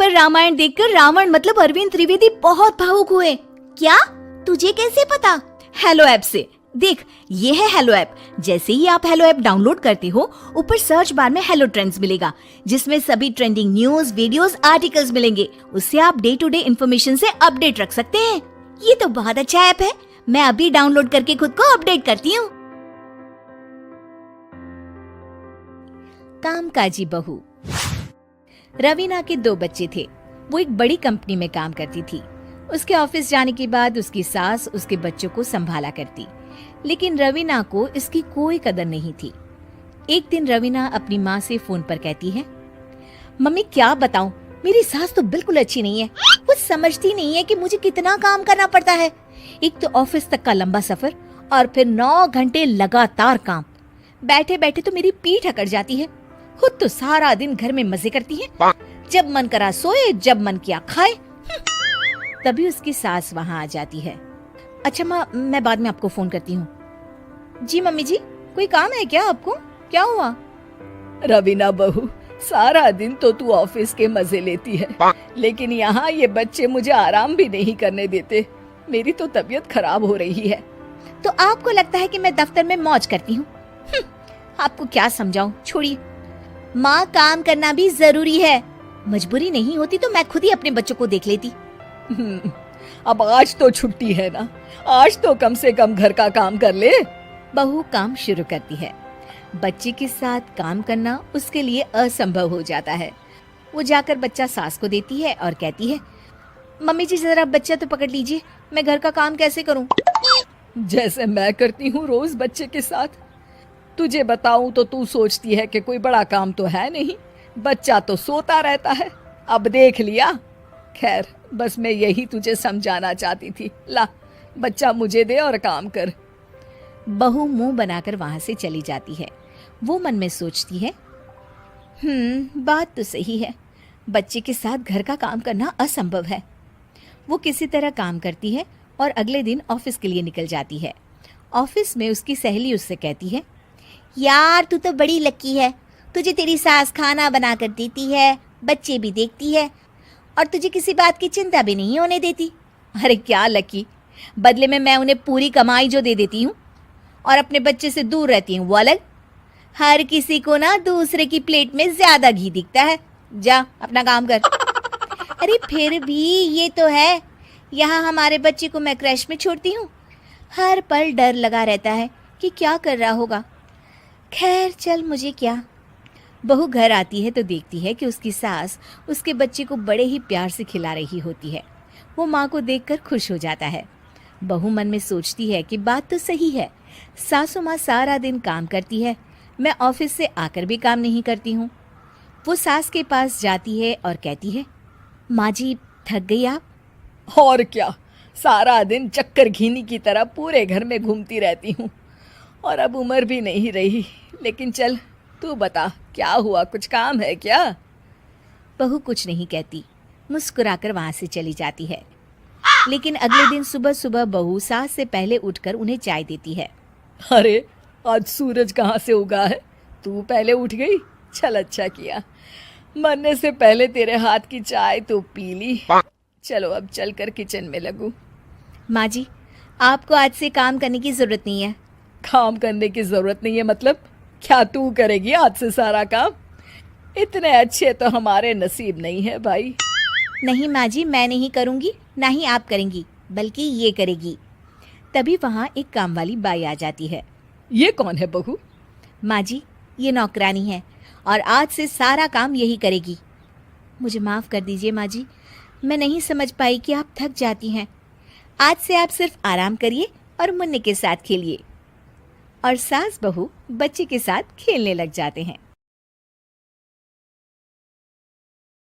पर रामायण देखकर रावण मतलब अरविंद त्रिवेदी बहुत भावुक हुए। क्या? तुझे कैसे पता? हेलो ऐप से। देख, ये है हेलो ऐप। जैसे ही आप हेलो ऐप डाउनलोड करते हो, ऊपर सर्च बार में हेलो ट्रेंड्स मिलेगा, जिसमें सभी ट्रेंडिंग न्यूज, वीडियोस, आर्टिकल्स मिलेंगे। उससे आप डे टू डे इन्फॉर्मेशन से अपडेट रख सकते हैं। ये तो बहुत अच्छा ऐप है। मैं अभी डाउनलोड करके खुद को अपडेट करती हूँ। कामकाजी बहू। रवीना के 2 बच्चे थे। वो एक बड़ी कंपनी में काम करती थी। उसके ऑफिस जाने के बाद उसकी सास उसके बच्चों को संभाला करती, लेकिन रवीना को इसकी कोई कदर नहीं थी। एक दिन रवीना अपनी माँ से फोन पर कहती है, मम्मी क्या बताऊं, मेरी सास तो बिल्कुल अच्छी नहीं है। वो समझती नहीं है कि मुझे कितना काम करना पड़ता है। एक तो ऑफिस तक का लंबा सफर और फिर 9 घंटे लगातार काम। बैठे बैठे तो मेरी पीठ अकड़ जाती है। खुद तो सारा दिन घर में मजे करती है, जब मन करा सोए, जब मन किया खाए। तभी उसकी सास वहाँ आ जाती है। अच्छा माँ, मैं बाद में आपको फोन करती हूँ। जी मम्मी जी, कोई काम है क्या आपको? क्या हुआ? रवीना बहू, सारा दिन तो तू ऑफिस के मजे लेती है, लेकिन यहाँ ये बच्चे मुझे आराम भी नहीं करने देते। मेरी तो तबीयत खराब हो रही है। तो आपको लगता है कि मैं दफ्तर में मौज करती हूँ? आपको क्या समझाऊं, छोड़िए। माँ, काम करना भी जरूरी है। मजबूरी नहीं होती तो मैं खुद ही अपने बच्चों को देख लेती। अब आज तो छुट्टी है ना, आज तो कम से कम घर का काम कर ले। बहू काम शुरू करती है। बच्चे के साथ काम करना उसके लिए असंभव हो जाता है। वो जाकर बच्चा सास को देती है और कहती है, मम्मी जी जरा बच्चा तो पकड़ लीजिए, मैं घर का काम कैसे करूं? जैसे मैं करती हूँ रोज बच्चे के साथ। तुझे बताऊं तो तू सोचती है कि कोई बड़ा काम तो है नहीं, बच्चा तो सोता रहता है। अब देख लिया। खैर, बस मैं यही तुझे समझाना चाहती थी। ला, बच्चा मुझे दे और काम कर। बहू मुंह बनाकर वहां से चली जाती है। वो मन में सोचती है, बात तो सही है, बच्चे के साथ घर का काम करना असंभव है। वो किसी तरह काम करती है और अगले दिन ऑफिस के लिए निकल जाती है। ऑफिस में उसकी सहेली उससे कहती है, यार तू तो बड़ी लकी है, तुझे तेरी सास खाना बना कर देती है, बच्चे भी देखती है और तुझे किसी बात की चिंता भी नहीं होने देती। अरे क्या लकी, बदले में मैं उन्हें पूरी कमाई जो दे देती हूँ और अपने बच्चे से दूर रहती हूँ, वो अलग। हर किसी को ना दूसरे की प्लेट में ज्यादा घी दिखता है। जा अपना काम कर। अरे फिर भी ये तो है, यहाँ हमारे बच्चे को मैं क्रैश में छोड़ती हूँ, हर पल डर लगा रहता है कि क्या कर रहा होगा। खैर चल, मुझे क्या। बहू घर आती है तो देखती है कि उसकी सास उसके बच्चे को बड़े ही प्यार से खिला रही होती है। वो माँ को देखकर खुश हो जाता है। बहू मन में सोचती है कि बात तो सही है, सासू माँ सारा दिन काम करती है, मैं ऑफिस से आकर भी काम नहीं करती हूँ। वो सास के पास जाती है और कहती है, माँ जी थक गई आप? और क्या, सारा दिन चक्कर घीनी की तरह पूरे घर में घूमती रहती हूँ और अब उम्र भी नहीं रही। लेकिन चल तू बता, क्या हुआ, कुछ काम है क्या? बहू कुछ नहीं कहती, मुस्कुराकर वहां से चली जाती है। लेकिन अगले दिन सुबह सुबह बहू सास से पहले उठकर उन्हें चाय देती है। अरे आज सूरज कहाँ से उगा है, तू पहले उठ गई। चल अच्छा किया, मरने से पहले तेरे हाथ की चाय तो पी ली। चलो अब चलकर किचन में लगूं। माँ जी, आपको आज से काम करने की जरूरत नहीं है। काम करने की जरूरत नहीं है मतलब? क्या तू करेगी आज से सारा काम? इतने अच्छे तो हमारे नसीब नहीं है भाई। नहीं माँ जी, मैं नहीं करूँगी, ना ही आप करेंगी, बल्कि ये करेगी। तभी वहाँ एक काम वाली बाई आ जाती है। ये कौन है बहू? माँ जी, ये नौकरानी है और आज से सारा काम यही करेगी। मुझे माफ़ कर दीजिए माँ जी, मैं नहीं समझ पाई कि आप थक जाती हैं। आज से आप सिर्फ आराम करिए और मुन्ने के साथ खेलिए। और सास बहू बच्चे के साथ खेलने लग जाते हैं।